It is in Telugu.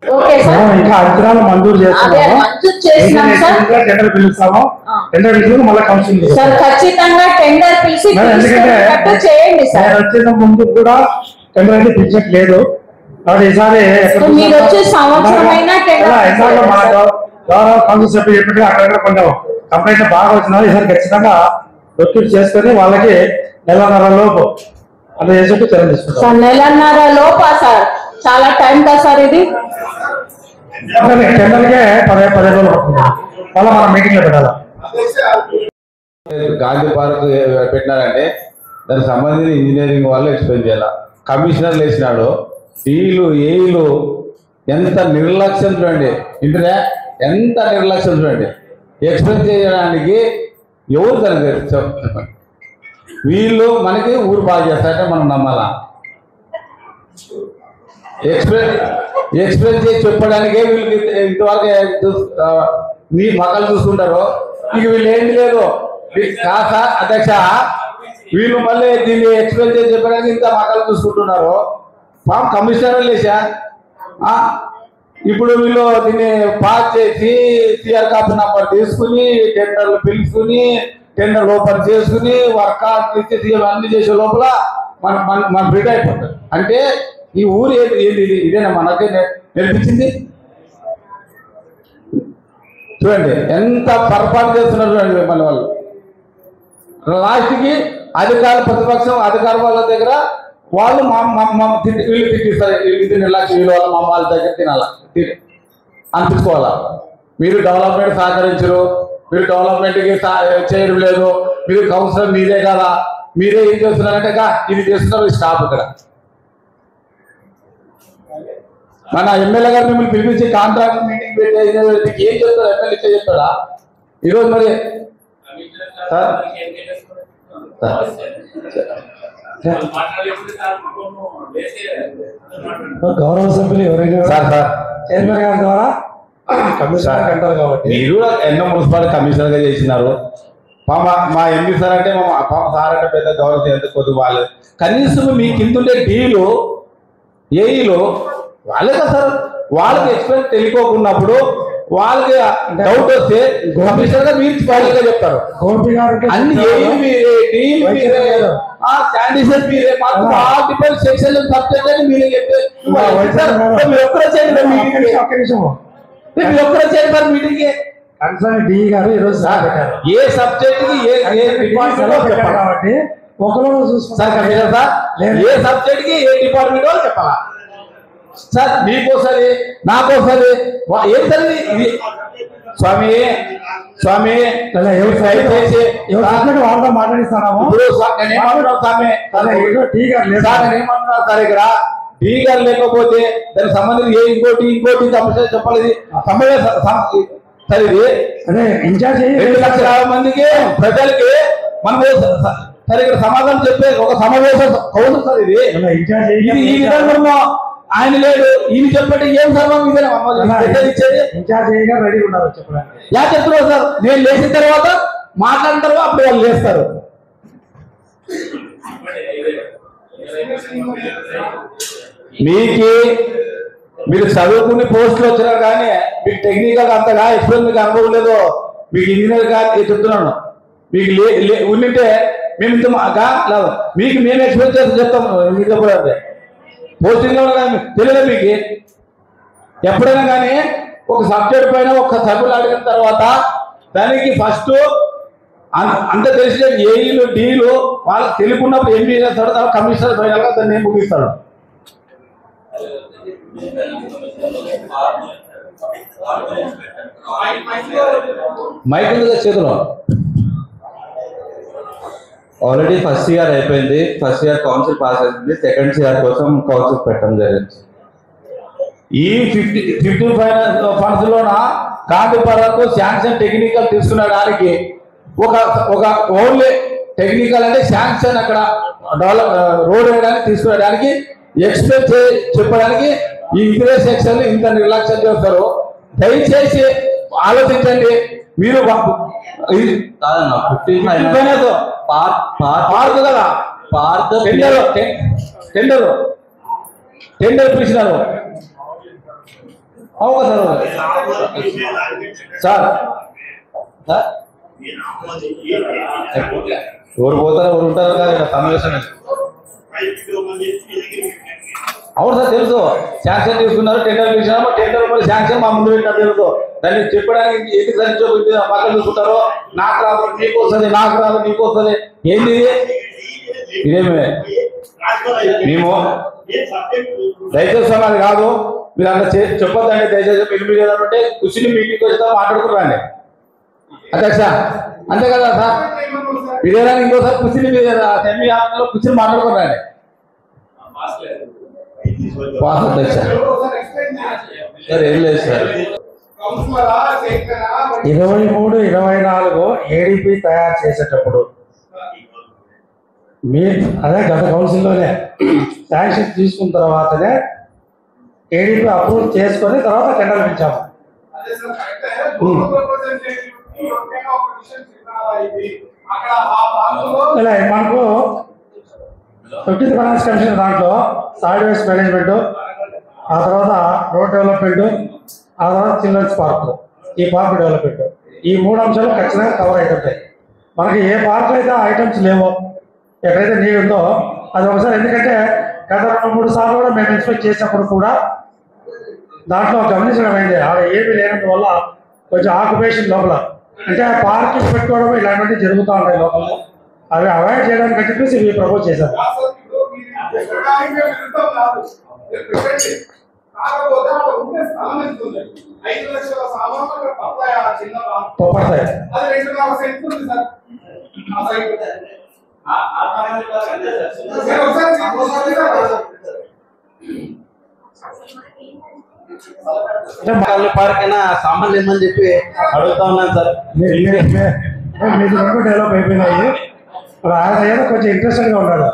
ఇంకా అంచనాలు మంజూరు చేస్తున్నాము. టెండర్ పిలుస్తాము. టెండర్ పిలుచుకుని మళ్ళీ కౌన్సిలింగ్ సార్ ఖచ్చితంగా టెండర్ పిలిచి చేయండి సార్. వచ్చిన ముందు కూడా టెండర్ అయితే పిలిచట్లేదు. కాబట్టి ఈసారి మీరు వచ్చే సంవత్సరమైనా గౌరవ కౌన్సిల్ సభ్యులు చెప్పినట్టు అక్కడ కొంచెం కంప్లైంట్ బాగా వచ్చినారు. ఈసారి ఖచ్చితంగా ప్రొక్యూర్ చేసుకుని వాళ్ళకి నెలన్నర లోపు అంత చేసేట్టు చర్యలు తీసుకుంటాం. నెలన్నర లోపా సార్? చాలా టైం కదా సార్ ఇది. టెండర్కే 10 రోజులు పడుతుంది. మళ్ళీ మనం మీటింగ్ లో పెట్టాలి. గాంధీ పార్క్ పెట్టినారంటే దానికి సంబంధించిన ఇంజనీరింగ్ వాళ్ళు ఎక్స్ప్లెయిన్ చేయాలి. కమిషనర్లు వేసినాడు. డీలు ఏఈలు ఎంత నిర్లక్ష్యం చూడండి. ఇంటనే ఎంత నిర్లక్ష్యం చూడండి. ఎక్స్ప్లెయిన్ చేయడానికి ఎవరు దానికి చెప్పండి. వీళ్ళు మనకి ఊరు బాగా చేస్తారంటే మనం నమ్మాలా? ఎక్స్ప్లెయిన్ చేసి చెప్పడానికే వీళ్ళకి ఇంతవరకు మీ మక్కలు చూసుకుంటారు. ఇంక వీళ్ళు ఏంటి లేదు కాసా అధ్యక్ష, వీళ్ళు మళ్ళీ దీన్ని ఎక్స్ప్లెయిన్ చేసి చెప్పడానికి ఇంత మక్కలు చూసుకుంటున్నారు. కమిషనర్ లేచా ఇప్పుడు వీళ్ళు దీన్ని పాస్ చేసి సిఆర్ కాపీ నంబర్ తీసుకుని టెండర్లు పిలుచుకుని టెండర్ ఓపెన్ చేసుకుని వర్క్ ఇచ్చేసి అన్ని చేసే లోపల మన బ్రిడ్ అయిపోతుంది. అంటే ఈ ఊరు ఏంటి ఇదేనా మనకి నేర్పించింది? చూడండి ఎంత పొరపాటు చేస్తున్నారు చూడండి. మళ్ళీ వాళ్ళు లాస్ట్కి అధికారులు ప్రతిపక్షం అధికార వాళ్ళ దగ్గర వాళ్ళు వీళ్ళు తిట్టిస్తారు. ఇది నిర్లక్ష్యం, వీళ్ళు వాళ్ళ మా వాళ్ళ దగ్గర తినాలా అనిపించుకోవాలా. మీరు డెవలప్మెంట్ సహకరించరు, మీరు డెవలప్మెంట్కి చేయడం లేదు, మీరు కౌన్సిలర్ మీరే కదా, మీరే ఏం చేస్తున్నారంటే ఇది చేస్తున్నారు స్టాప్. ఇక్కడ మన ఎమ్మెల్యే గారు మిమ్మల్ని పిలిపించి కాంట్రాక్ట్ మీటింగ్ పెట్టే ఏం చెప్తారు? ఎమ్మెల్యే చెప్తాడా ఈరోజు? మరి గౌరవ సభ్యులు ఎవరైనా చైర్మన్ గారి ద్వారా కమిషనర్ అంటారు కాబట్టి మీరు ఎన్నో మున్సిపాలిటీ కమిషనర్ గా చేసినారు. మా ఎంపీ సార్ అంటే సార్ అంటే పెద్ద గౌరవం ఎంత కొద్ది వాళ్ళు. కనీసం మీ కింద డీలు ఏఈలు వాళ్ళే కదా సార్. వాళ్ళకి ఎక్స్ప్లెయిన్ తెలియకోకున్నప్పుడు వాళ్ళకి డౌట్ వస్తే కమిషనర్ గా మీరు వాళ్ళగా చెప్తారు. అన్ని ఏఈలు మీరే, డీల్ మీరే, శానిటైజర్ మీరే, మల్టిపుల్ సెక్షన్ సబ్జెక్ట్ అని మీరే చెప్తే మీరు ఒక్కరే చేయండి మీరు ఒక్కరే చేయండి సార్ మీటింగ్. కన్సర్న్ డి గారు ఈరోజు ఏ సబ్జెక్ట్ కి ఏ డిపార్ట్మెంట్ చెప్పాలి కాబట్టి ఒకరు సార్ కమిషనర్ సార్ ఏ సబ్జెక్ట్ కి ఏ డిపార్ట్మెంట్ వాళ్ళు చెప్పాలా సార్? మీకోసరి నాకోసరి ఏం సార్ ఇది? స్వామి స్వామి వాళ్ళతో మాట్లాడిస్తాము. నేనేమంటున్నాను స్వామి నేనేమంటున్నాను సార్ ఇక్కడ డి గారు లేకపోతే దానికి సంబంధించి ఇంకోటి చెప్పాలి. సార్ ఇది అదే ఇన్ఛార్జ్ 2,00,000 మందికి ప్రజలకి మనం సరే ఇక్కడ సమాధానం చెప్పే ఒక సమావేశం కౌన్సిల్ సార్ ఇది. ఈ విధంగా ఆయన లేడు, ఈయన చెప్పండి ఏం సర్వం ఇన్ఛార్జ్ రెడీ ఉన్నారు చెప్పడానికి. యా చెప్తున్నారు సార్. నేను లేచిన తర్వాత మాట్లాడిన తర్వాత అప్పుడు వాళ్ళు లేస్తారు. మీరు చదువుకుని పోస్టులు వచ్చినారు కానీ మీకు టెక్నికల్ అంతగా ఎక్స్ప్లెయిన్ మీకు అనుభవం లేదు. మీకు ఇంజనీర్ గా చెప్తున్నాను. మీకు ఉండింటే మేము ఇంత లేదు, మీకు మేము ఎక్స్ప్లెయిన్ చేసి చెప్తాము. మీకు ఎప్పుడంటే పోస్టింగ్ తెలియదు మీకు. ఎప్పుడైనా కానీ ఒక సబ్జెక్ట్ పైన ఒక సభ్యులు అడిగిన తర్వాత దానికి ఫస్ట్ అంత తెలిసిన ఏఈలు డీలు వాళ్ళకి తెలియకున్నప్పుడు ఏం చేస్తాడు, తర్వాత కమిషనర్ పైన దాన్ని ఏం ముగిస్తాడు. మైక్ చేతిలో ఆల్రెడీ ఫస్ట్ ఇయర్ అయిపోయింది. ఫస్ట్ ఇయర్ కౌన్సిల్ పాస్ అయింది. సెకండ్ ఇయర్ కోసం కౌన్సిల్ పెట్టడం జరిగింది. ఈ 50 ఫండ్స్ లోన కాంతి పరకు శాంక్షన్ టెక్నికల్ తీసుకునేడానికి ఒక ఓన్లీ టెక్నికల్ అంటే శాంక్షన్ అక్కడ డెవలప్ రోడ్ వేయడానికి తీసుకునేడానికి ఎక్స్ప్లెయిన్ చెప్పడానికి ఈ ఇంజనీర్ సెక్షన్ ఇంత నిర్లక్ష్యం చేస్తారు. దయచేసి ఆలోచించండి. మీరు పార్క్ కదా, టెండర్ పిలిచినారు. అవును సార్ సార్ ఎవరు పోతారో ఎవరు ఉంటారో కదా సమావేశం. అవును సార్ తెలుసు, శాంక్షన్ తీసుకున్నారు, టెండర్ పిలిచినాము, టెండర్ మరి శాంక్షన్ మా ముందు పెట్టినా తెలుసు. దాన్ని చెప్పడానికి ఎందుకు సరిచోబట్టి పక్కన చూసుకుంటారో, నాకు రాదు నీకు వస్తుంది, నాకు రాదు నీకు వస్తుంది, ఏంది ఇదేమే మేము దయచేసి అది కాదు. మీరు అట్లా చెప్పొద్దండి దయచేసి. మీరు ఏదంటే కూర్చుని మీటింగ్కి వచ్చి మాట్లాడుకున్నాండి అధ్యక్ష, అంతే కదా సార్. మీరేనా ఇంకోసారి కూర్చుని సెమీ ఆఫీస్లో కూర్చుని మాట్లాడుకున్నాండి అధ్యక్ష. సార్ ఏం లేదు సార్. 23-24 ఏడీపీ తయారు చేసేటప్పుడు అదే గత కౌన్సిల్లోనే శాంక్షన్ తీసుకున్న తర్వాతనే ఏడీపీ అప్రూవ్ చేసుకొని తర్వాత టెండర్ పిలిచాము. ఇలా మనకు 15th ఫైనాన్స్ కమిషన్ దాంట్లో సాలిడ్ వేస్ట్ మేనేజ్మెంట్, ఆ తర్వాత రోడ్ డెవలప్మెంట్, ఆ తర్వాత చిల్డ్రన్స్ పార్క్, ఈ పార్క్ డెవలప్మెంట్, ఈ 3 అంశాలు ఖచ్చితంగా కవర్ అవుతుంటాయి. మనకి ఏ పార్క్ అయితే ఐటమ్స్ లేవో, ఎక్కడైతే నీరు ఉందో అది ఒకసారి, ఎందుకంటే గత 2-3 సార్లు కూడా మేము ఇన్స్పెక్ట్ చేసినప్పుడు కూడా దాంట్లో గమనించడం అయింది, ఆడ ఏమీ లేనందువల్ల కొంచెం ఆక్యుపేషన్ లోపల, అంటే పార్కింగ్ పెట్టుకోవడం ఇలాంటివి జరుగుతూ ఉంటాయి లోపల. అవి అవాయిడ్ చేయడానికి అని చెప్పేసి ఇవి ప్రపోజ్ చేశారు. పార్క్ అయినా సామాన్లు ఏమని చెప్పి అడుగుతా ఉన్నాను సార్. మీరు డెవలప్ అయిపోయినాయి, ఆయన ఏదో కొంచెం ఇంట్రెస్టెడ్గా ఉన్నాడు.